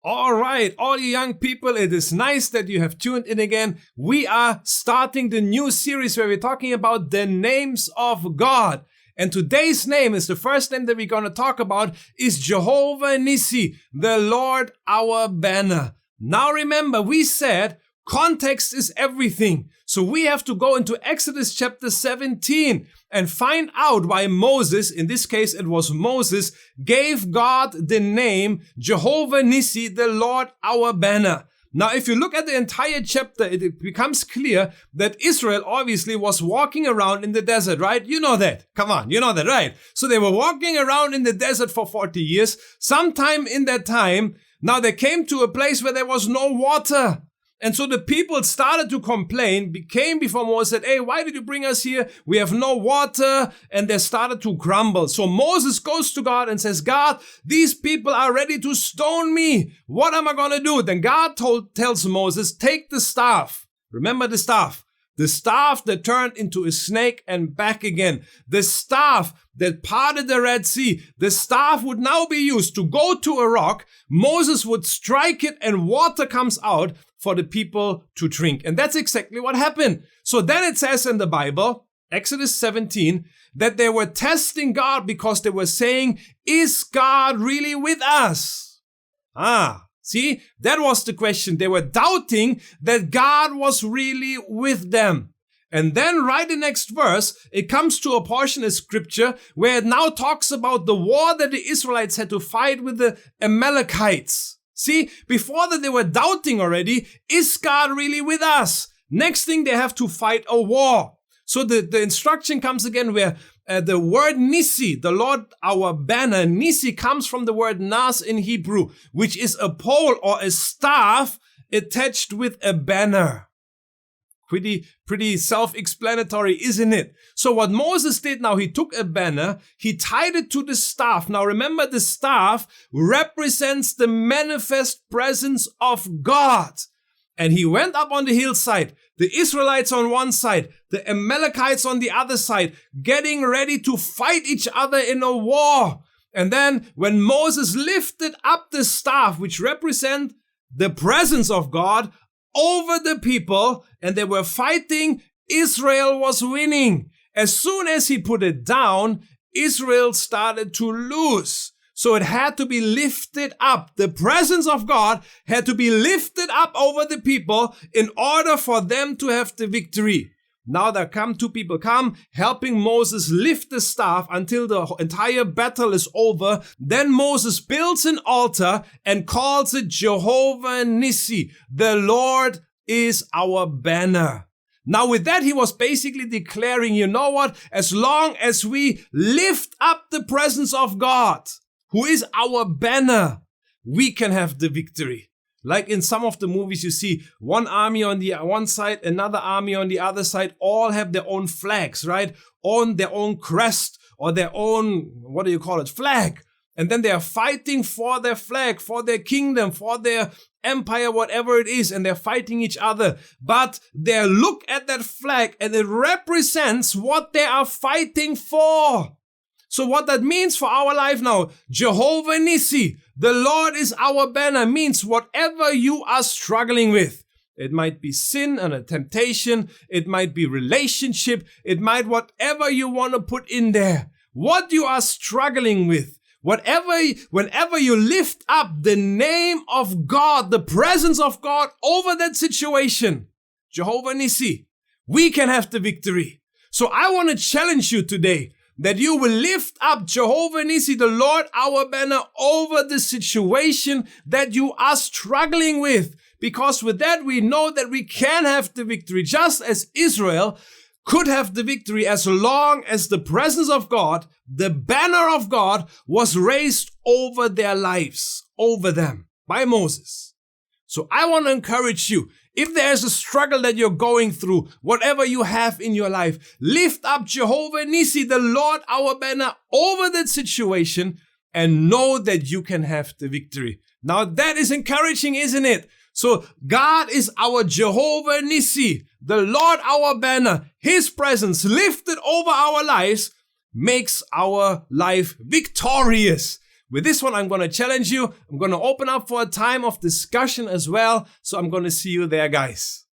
All right, all you young people, it is nice that you have tuned in again. We are starting the new series where we're talking about the names of God. And today's name is the first name that we're going to talk about is Jehovah Nissi, the Lord our banner. Now remember, we said context is everything. So we have to go into Exodus chapter 17 and find out why Moses, in this case it was Moses, gave God the name Jehovah Nissi, the Lord our banner. Now if you look at the entire chapter, it becomes clear that Israel obviously was walking around in the desert, right? You know that. Come on, you know that, right? So they were walking around in the desert for 40 years. Sometime in that time, now they came to a place where there was no water. And so the people started to complain, came before Moses, said, hey, why did you bring us here? We have no water. And they started to grumble. So Moses goes to God and says, God, these people are ready to stone me. What am I going to do? Then God tells Moses, take the staff. Remember the staff. The staff that turned into a snake and back again. The staff that parted the Red Sea. The staff would now be used to go to a rock. Moses would strike it and water comes out for the people to drink. And that's exactly what happened. So then it says in the Bible, Exodus 17, that they were testing God because they were saying, is God really with us? See, that was the question. They were doubting that God was really with them. And then right in the next verse, it comes to a portion of scripture where it now talks about the war that the Israelites had to fight with the Amalekites. See, before that they were doubting already, is God really with us? Next thing, they have to fight a war. So the instruction comes again where the word Nissi, the Lord our banner, Nissi comes from the word Nas in Hebrew, which is a pole or a staff attached with a banner. Pretty self-explanatory, isn't it? So what Moses did now, he took a banner, he tied it to the staff. Now remember, the staff represents the manifest presence of God. And he went up on the hillside, the Israelites on one side, the Amalekites on the other side, getting ready to fight each other in a war. And then when Moses lifted up the staff, which represent the presence of God, over the people, and they were fighting, Israel was winning. As soon as he put it down, Israel started to lose. So it had to be lifted up. The presence of God had to be lifted up over the people in order for them to have the victory. Now there come two people helping Moses lift the staff until the entire battle is over. Then Moses builds an altar and calls it Jehovah Nissi. The Lord is our banner. Now with that, he was basically declaring, you know what? As long as we lift up the presence of God, who is our banner, we can have the victory. Like in some of the movies, you see one army on the one side, another army on the other side, all have their own flags, right? On their own crest or their own, flag. And then they are fighting for their flag, for their kingdom, for their empire, whatever it is. And they're fighting each other. But they look at that flag and it represents what they are fighting for. So what that means for our life now, Jehovah Nissi, the Lord is our banner, means whatever you are struggling with. It might be sin and a temptation. It might be relationship. It might whatever you want to put in there. What you are struggling with. Whenever you lift up the name of God, the presence of God over that situation, Jehovah Nissi, we can have the victory. So I want to challenge you today that you will lift up Jehovah Nissi, the Lord our banner, over the situation that you are struggling with. Because with that, we know that we can have the victory, just as Israel could have the victory as long as the presence of God, the banner of God, was raised over their lives, over them, by Moses. So I want to encourage you, if there's a struggle that you're going through, whatever you have in your life, lift up Jehovah Nissi, the Lord our banner, over that situation and know that you can have the victory. Now that is encouraging, isn't it? So God is our Jehovah Nissi, the Lord our banner. His presence lifted over our lives makes our life victorious. With this one, I'm going to challenge you. I'm going to open up for a time of discussion as well. So I'm going to see you there, guys.